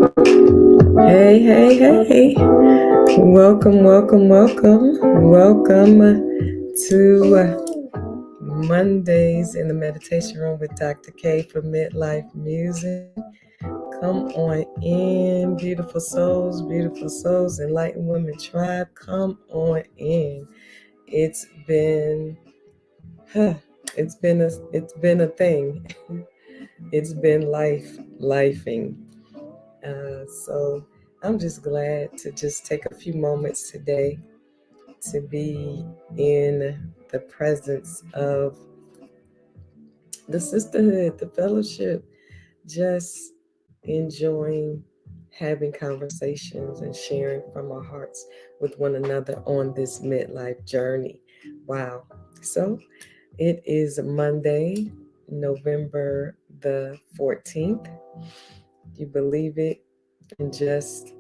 Hey, hey, hey. Welcome, welcome, welcome. Welcome to Mondays in the Meditation Room with Dr. K for Midlife Musing. Come on in, beautiful souls, enlightened women tribe. Come on in. It's been, huh, it's been a thing. It's been lifing. So I'm just glad to just take a few moments today to be in the presence of the sisterhood, the fellowship, just enjoying having conversations and sharing from our hearts with one another on this midlife journey. Wow. So it is Monday, November the 14th. You believe it? In just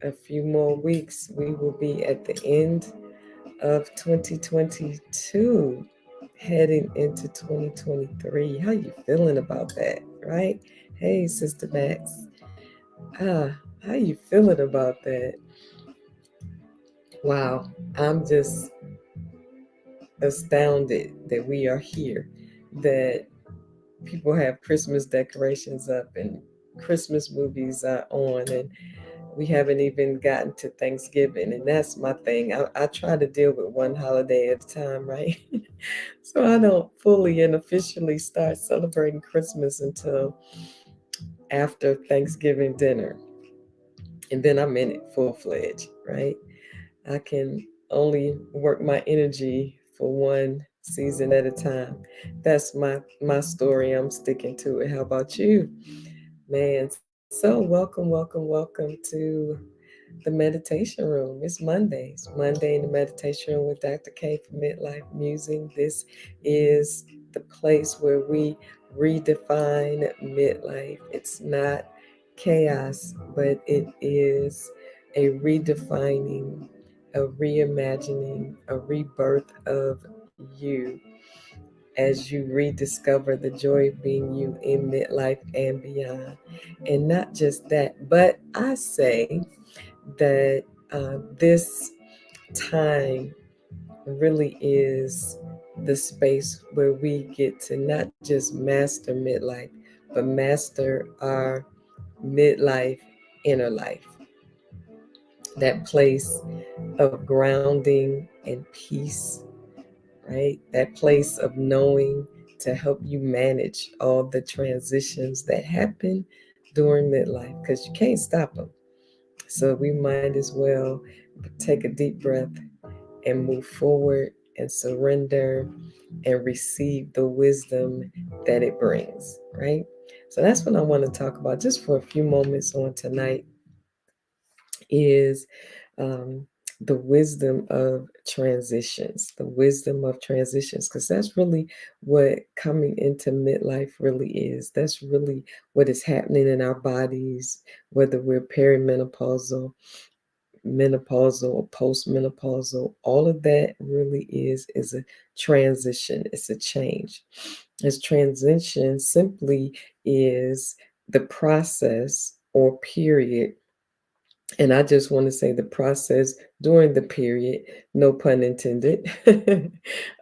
a few more weeks, we will be at the end of 2022, heading into 2023. How you feeling about that, right? Hey, Sister Max. How you feeling about that? Wow, I'm just astounded that we are here, that people have Christmas decorations up and Christmas movies are on, and we haven't even gotten to Thanksgiving, and that's my thing. I try to deal with one holiday at a time, right? So I don't fully and officially start celebrating Christmas until after Thanksgiving dinner. And then I'm in it full fledged, right? I can only work my energy for one season at a time. That's my story. I'm sticking to it. How about you? Man, so welcome to the meditation room. It's Mondays. Monday in the meditation room with Dr. K for Midlife Musing. This is the place where we redefine midlife. It's not chaos, but it is a redefining, a reimagining, a rebirth of you as you rediscover the joy of being you in midlife and beyond. And not just that, but I say that this time really is the space where we get to not just master midlife, but master our midlife inner life. That place of grounding and peace, right? That place of knowing to help you manage all the transitions that happen during midlife, because you can't stop them. So we might as well take a deep breath and move forward and surrender and receive the wisdom that it brings, right? So that's what I want to talk about just for a few moments on tonight is um, the wisdom of transitions, because that's really what coming into midlife really is. That's really what is happening in our bodies, whether we're perimenopausal, menopausal or postmenopausal. All of that really is a transition. It's a change. As transition simply is the process or period, and I just want to say the process during the period, no pun intended,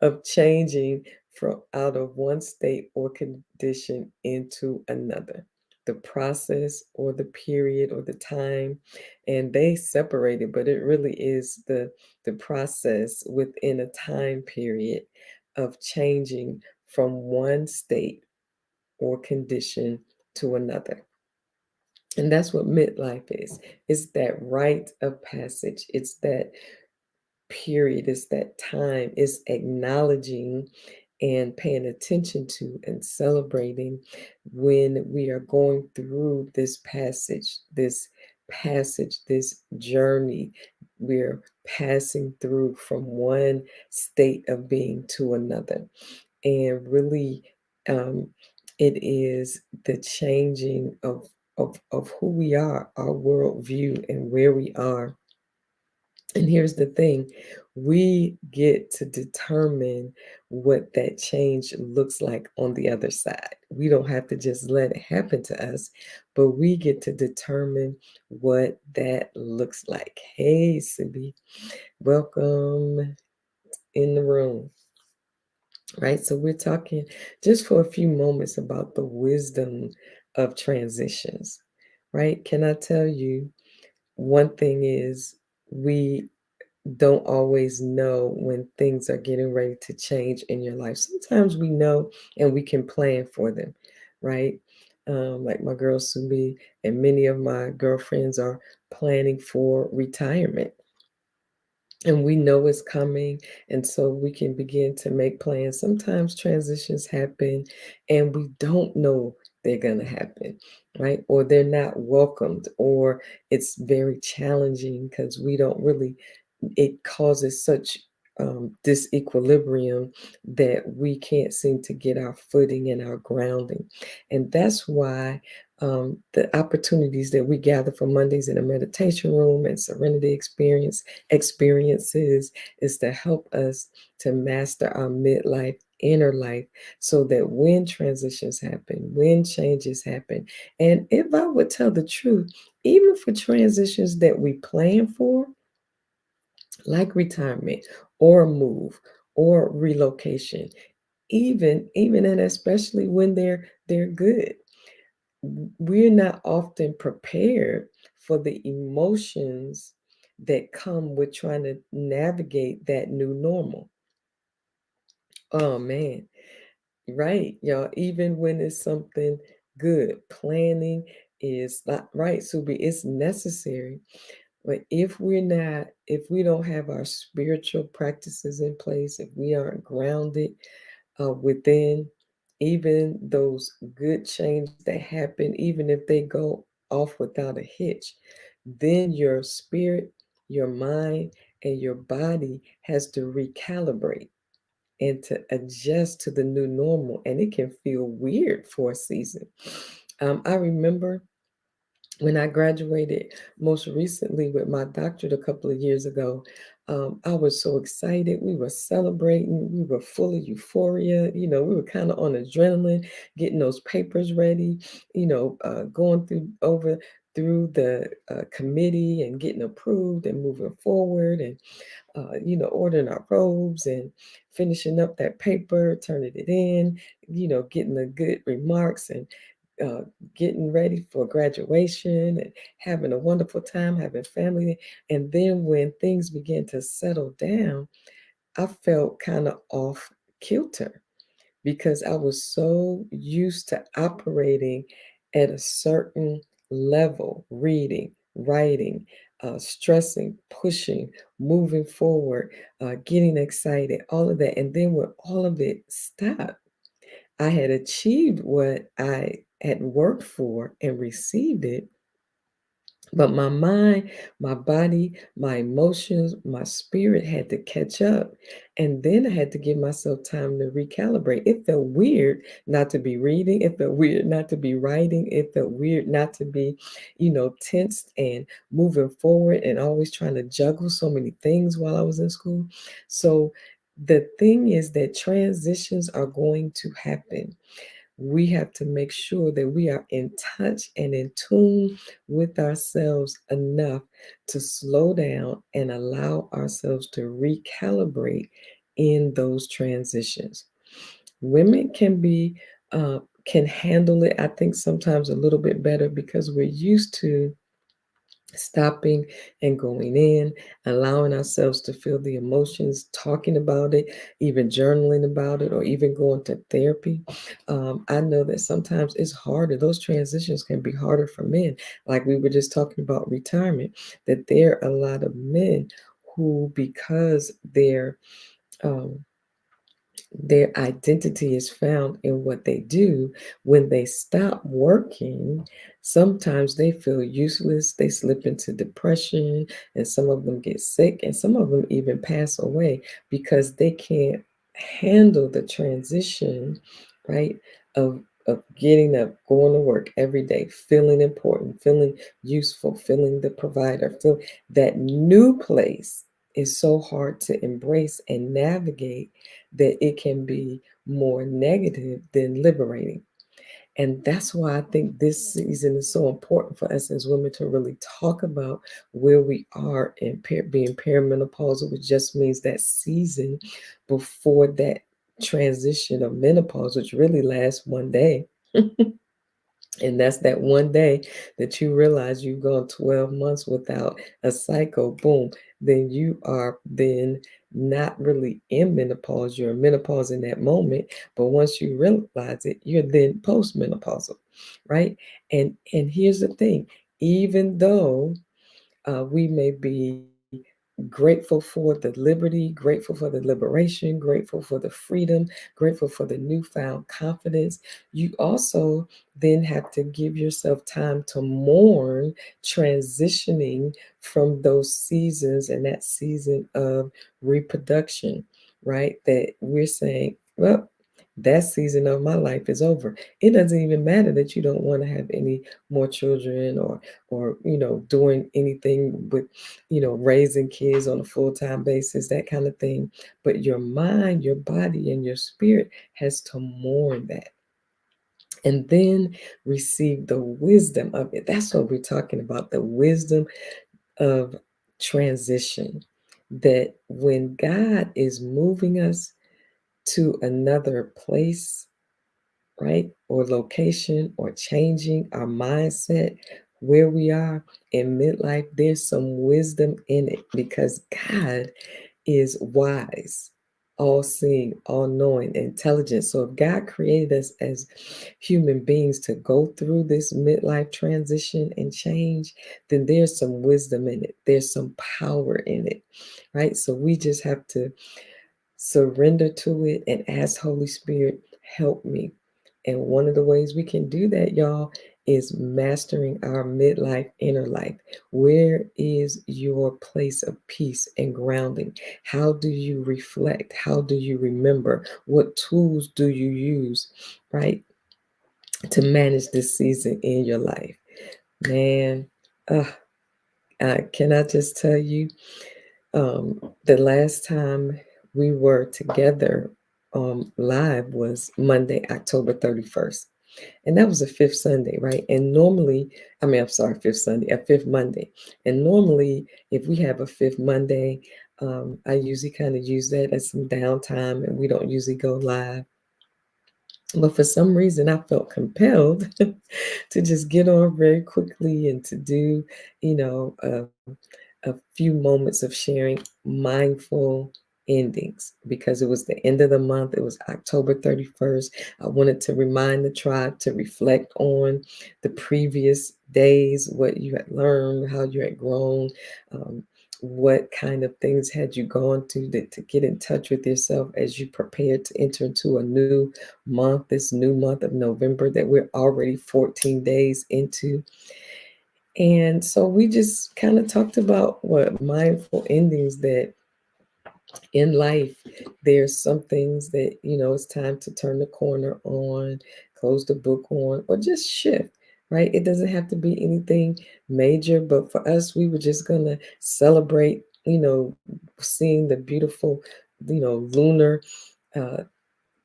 of changing from out of one state or condition into another. The process or the period or the time, and they separate it, but it really is the process within a time period of changing from one state or condition to another. And that's what midlife is. It's that rite of passage. It's that period. It's that time. It's acknowledging and paying attention to and celebrating when we are going through this journey. We're passing through from one state of being to another. And really, um, it is the changing of who we are, our worldview, and where we are And here's the thing, we get to determine what that change looks like on the other side. We don't have to just let it happen to us, but we get to determine what that looks like. Hey, Cindy, welcome in the room. Right? So we're talking just for a few moments about the wisdom of transitions, right? Can I tell you one thing is we don't always know when things are getting ready to change in your life. Sometimes we know and we can plan for them, right? Like my girl Subi and many of my girlfriends are planning for retirement, and we know it's coming, and so we can begin to make plans. Sometimes transitions happen and we don't know they're going to happen, right? Or they're not welcomed, or it's very challenging because we don't really, it causes such disequilibrium that we can't seem to get our footing and our grounding. And that's why the opportunities that we gather for Mondays in a meditation room and serenity experiences is to help us to master our midlife inner life, so that when transitions happen, when changes happen, and if I would tell the truth, even for transitions that we plan for, like retirement or a move or relocation, even and especially when they're good, we're not often prepared for the emotions that come with trying to navigate that new normal. Oh man, right, y'all. Even when it's something good, planning is not right. So it's necessary. But if we don't have our spiritual practices in place, if we aren't grounded within, even those good changes that happen, even if they go off without a hitch, then your spirit, your mind, and your body has to recalibrate and to adjust to the new normal. And it can feel weird for a season. I remember when I graduated most recently with my doctorate a couple of years ago, I was so excited. We were celebrating. We were full of euphoria. We were kind of on adrenaline, getting those papers ready. Going through the committee and getting approved and moving forward, and ordering our robes and finishing up that paper, turning it in. Getting the good remarks and uh, getting ready for graduation and having a wonderful time, having family. And then when things began to settle down, I felt kind of off kilter because I was so used to operating at a certain level, reading, writing, stressing, pushing, moving forward, getting excited, all of that. And then when all of it stopped, I had achieved what I had worked for and received it, but my mind, my body, my emotions, my spirit had to catch up. And then I had to give myself time to recalibrate. It felt weird not to be reading. It felt weird not to be writing. It felt weird not to be, tensed and moving forward and always trying to juggle so many things while I was in school. So the thing is that transitions are going to happen. We have to make sure that we are in touch and in tune with ourselves enough to slow down and allow ourselves to recalibrate in those transitions. Women can handle it, I think, sometimes a little bit better because we're used to stopping and going in, allowing ourselves to feel the emotions, talking about it, even journaling about it, or even going to therapy. I know that sometimes it's harder. Those transitions can be harder for men. Like we were just talking about retirement, that there are a lot of men who, because um, their identity is found in what they do. When they stop working, sometimes they feel useless. They slip into depression, and some of them get sick, and some of them even pass away because they can't handle the transition, right? Of of getting up, going to work every day, feeling important, feeling useful, feeling the provider, feel that new place is so hard to embrace and navigate that it can be more negative than liberating. And that's why I think this season is so important for us as women to really talk about where we are in being perimenopausal, which just means that season before that transition of menopause, which really lasts one day. And that's that one day that you realize you've gone 12 months without a cycle, boom, then you are then not really in menopause. You're in menopause in that moment. But once you realize it, you're then postmenopausal, right? And here's the thing, even though we may be grateful for the liberty, grateful for the liberation, grateful for the freedom, grateful for the newfound confidence. You also then have to give yourself time to mourn transitioning from those seasons and that season of reproduction, right? That we're saying, well, that season of my life is over. It doesn't even matter that you don't want to have any more children or doing anything with raising kids on a full-time basis, that kind of thing. But your mind, your body, and your spirit has to mourn that and then receive the wisdom of it. That's what we're talking about, the wisdom of transition. That when God is moving us to another place, right? Or location or changing our mindset where we are in midlife, there's some wisdom in it because God is wise, all seeing, all knowing, intelligent. So if God created us as human beings to go through this midlife transition and change, then there's some wisdom in it, there's some power in it, right? So we just have to surrender to it and ask Holy Spirit, help me. And one of the ways we can do that, y'all, is mastering our midlife inner life. Where is your place of peace and grounding? How do you reflect? How do you remember? What tools do you use, right, to manage this season in your life? Man, uh, can I just tell you, the last time we were together live was Monday, October 31st. And that was a fifth Sunday, right? And normally, I'm sorry, fifth Sunday, a fifth Monday. And normally, if we have a fifth Monday, I usually kind of use that as some downtime and we don't usually go live. But for some reason, I felt compelled to just get on very quickly and to do, you know, a few moments of sharing mindful endings because it was the end of the month. It was October 31st. I wanted to remind the tribe to reflect on the previous days, what you had learned, how you had grown, um, what kind of things had you gone through to get in touch with yourself as you prepared to enter into a new month, this new month of November that we're already 14 days into. And so we just kind of talked about what mindful endings, that in life, there's some things that, it's time to turn the corner on, close the book on, or just shift, right? It doesn't have to be anything major, but for us, we were just going to celebrate, seeing the beautiful, lunar uh,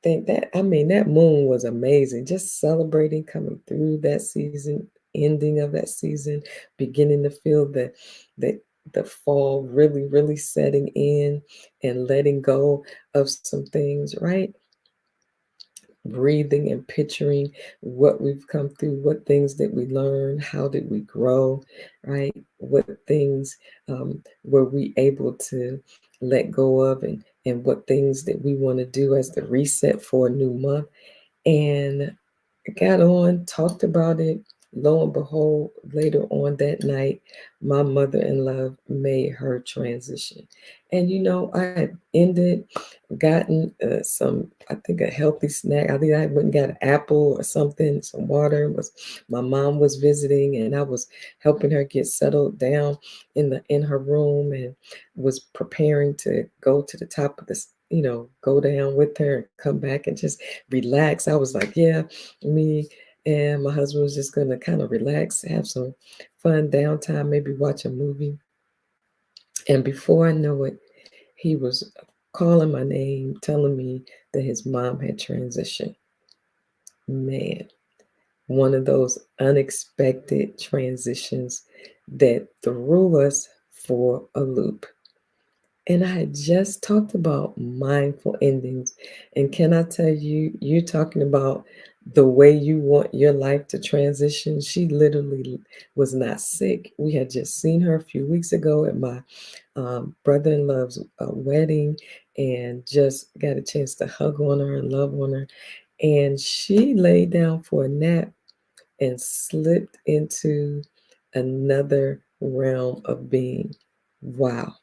think that I mean that moon was amazing. Just celebrating coming through that season, ending of that season, beginning to feel the the fall really, really setting in and letting go of some things, right? Breathing and picturing what we've come through, what things did we learn, how did we grow, right? What things were we able to let go of, and what things that we want to do as the reset for a new month. And got on, talked about it. Lo and behold, later on that night, my mother-in-law made her transition. And I had ended, gotten some, I think a healthy snack. I think I went and got an apple or something, some water. Was my mom was visiting, and I was helping her get settled down in her room, and was preparing to go to the top of this, go down with her and come back and just relax. I was like, yeah, me and my husband was just going to kind of relax, have some fun downtime, maybe watch a movie. And before I know it, he was calling my name, telling me that his mom had transitioned. Man, one of those unexpected transitions that threw us for a loop. And I had just talked about mindful endings. And can I tell you, you're talking about the way you want your life to transition. She literally was not sick. We had just seen her a few weeks ago at my brother in law's wedding and just got a chance to hug on her and love on her. And she laid down for a nap and slipped into another realm of being. Wow,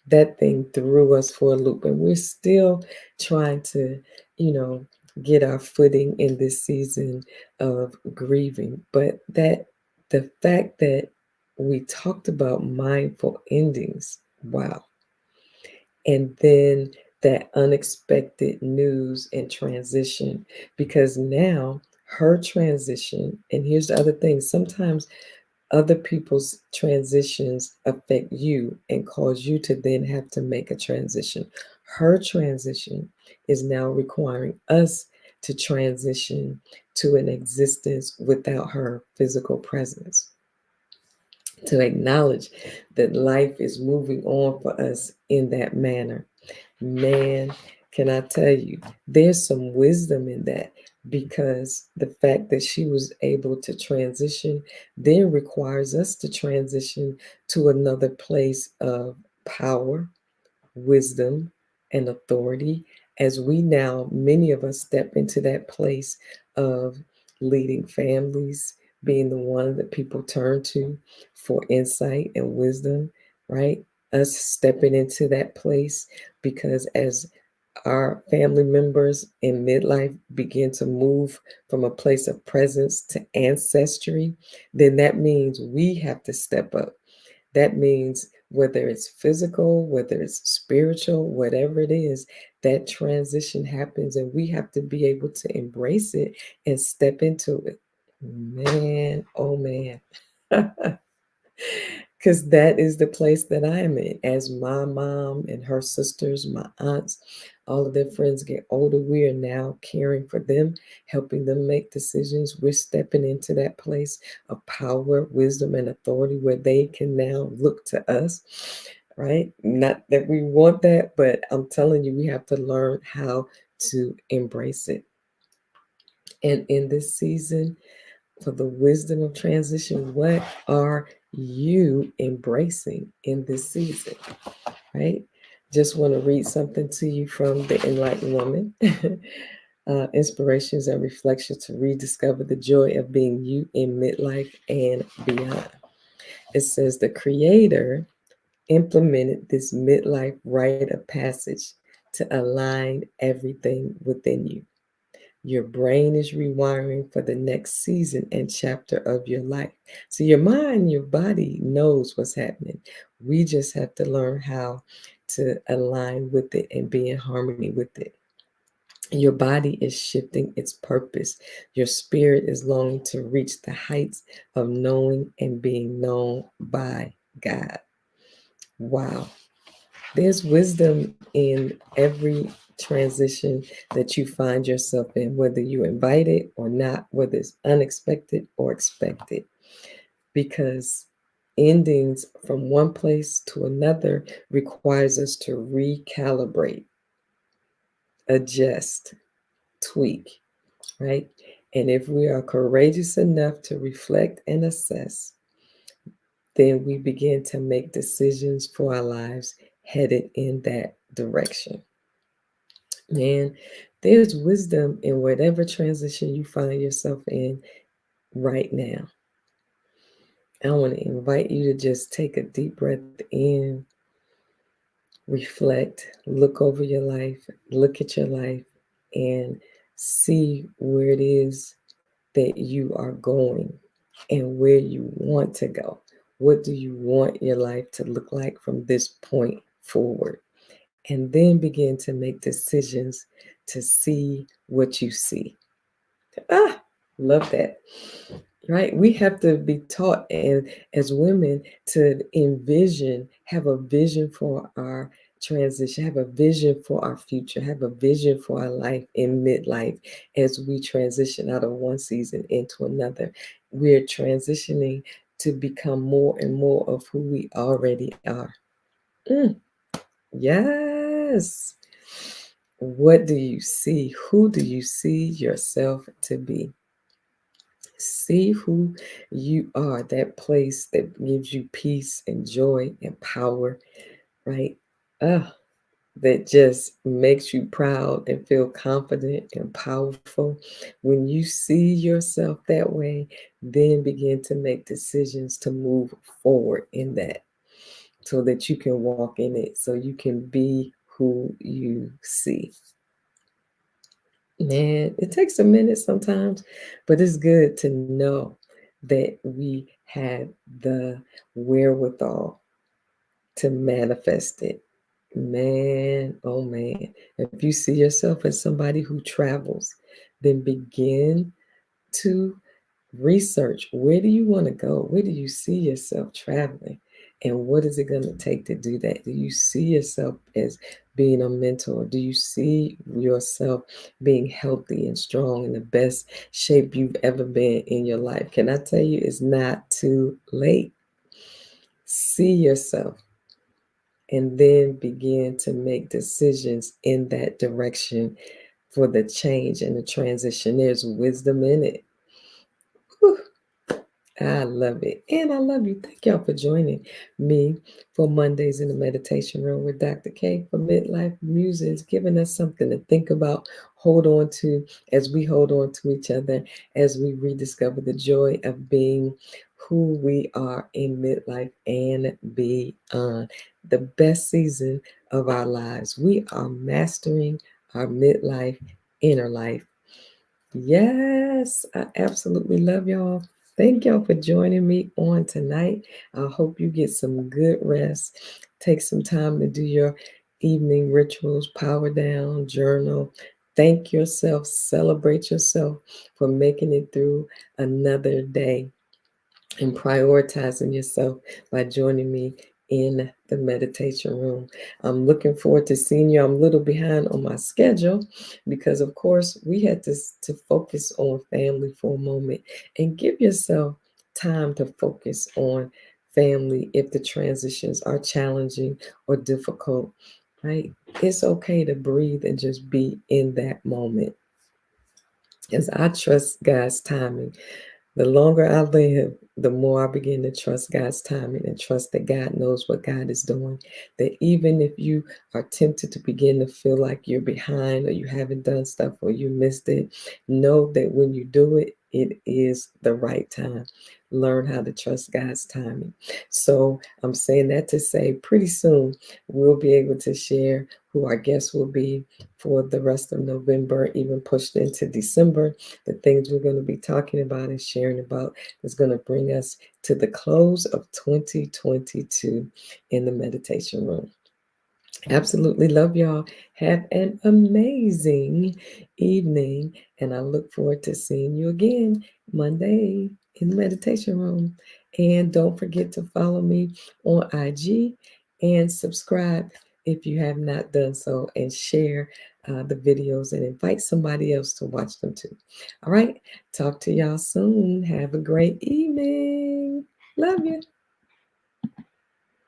that thing threw us for a loop, and we're still trying to, you know, get our footing in this season of grieving. But that the fact that we talked about mindful endings, wow. And then that unexpected news and transition, because now her transition, and here's the other thing, sometimes other people's transitions affect you and cause you to then have to make a transition. Her transition is now requiring us to transition to an existence without her physical presence, to acknowledge that life is moving on for us in that manner. Man, can I tell you, there's some wisdom in that, because the fact that she was able to transition then requires us to transition to another place of power, wisdom, and authority, as we now, many of us, step into that place of leading families, being the one that people turn to for insight and wisdom, right? Us stepping into that place, because as our family members in midlife begin to move from a place of presence to ancestry, then that means we have to step up. That means whether it's physical, whether it's spiritual, whatever it is, that transition happens and we have to be able to embrace it and step into it. Man, oh man. Because that is the place that I am in. As my mom and her sisters, my aunts, all of their friends get older, we are now caring for them, helping them make decisions. We're stepping into that place of power, wisdom, and authority where they can now look to us, right? Not that we want that, but I'm telling you, we have to learn how to embrace it. And in this season, for the wisdom of transition, what are you embracing in this season, right? Just want to read something to you from the Enlightened Woman. Inspirations and reflections to rediscover the joy of being you in midlife and beyond. It says the Creator implemented this midlife rite of passage to align everything within you. Your brain is rewiring for the next season and chapter of your life. So your mind, your body knows what's happening. We just have to learn how to align with it and be in harmony with it. Your body is shifting its purpose. Your spirit is longing to reach the heights of knowing and being known by God. Wow. There's wisdom in every transition that you find yourself in, whether you invite it or not, whether it's unexpected or expected, because endings from one place to another requires us to recalibrate, adjust, tweak, right? And if we are courageous enough to reflect and assess, then we begin to make decisions for our lives headed in that direction. Man, there's wisdom in whatever transition you find yourself in right now. I want to invite you to just take a deep breath in, reflect, look over your life, look at your life, and see where it is that you are going and where you want to go. What do you want your life to look like from this point forward? and then begin to make decisions to see what you see. Ah, love that. Right? We have to be taught, and as women, to envision, have a vision for our transition, have a vision for our future, have a vision for our life in midlife as we transition out of one season into another. We're transitioning to become more and more of who we already are. Mm, yes. What do you see? Who do you see yourself to be? See who you are, that place that gives you peace and joy and power, right? Ah, that just makes you proud and feel confident and powerful. When you see yourself that way, then begin to make decisions to move forward in that so that you can walk in it, so you can be who you see. Man, it takes a minute sometimes, but it's good to know that we have the wherewithal to manifest it. Man, oh man. If you see yourself as somebody who travels, then begin to research, where do you want to go? Where do you see yourself traveling? And what is it going to take to do that? Do you see yourself as being a mentor? Do you see yourself being healthy and strong in the best shape you've ever been in your life? Can I tell you, it's not too late? See yourself and then begin to make decisions in that direction for the change and the transition. There's wisdom in it. Whew. I love it. And I love you. Thank y'all for joining me for Mondays in the Meditation Room with Dr. K for Midlife Musings, giving us something to think about, hold on to as we hold on to each other, as we rediscover the joy of being who we are in midlife and beyond. The best season of our lives. We are mastering our midlife inner life. Yes, I absolutely love y'all. Thank y'all for joining me on tonight. I hope you get some good rest. Take some time to do your evening rituals, power down, journal. Thank yourself, celebrate yourself for making it through another day and prioritizing yourself by joining me in the meditation room. I'm looking forward to seeing you. I'm a little behind on my schedule because, of course, we had to focus on family for a moment and give yourself time to focus on family if the transitions are challenging or difficult, right? It's okay to breathe and just be in that moment. As I trust God's timing, the longer I live, the more I begin to trust God's timing and trust that God knows what God is doing. That even if you are tempted to begin to feel like you're behind or you haven't done stuff or you missed it, know that when you do it, it is the right time. Learn how to trust God's timing. So I'm saying that to say pretty soon we'll be able to share who our guests will be for the rest of November, even pushed into December. The things we're going to be talking about and sharing about is going to bring us to the close of 2022 in the meditation room. Absolutely love y'all. Have an amazing evening, and I look forward to seeing you again Monday in the meditation room. And don't forget to follow me on IG and subscribe if you have not done so, and share the videos and invite somebody else to watch them too. All right, talk to y'all soon. Have a great evening. Love you.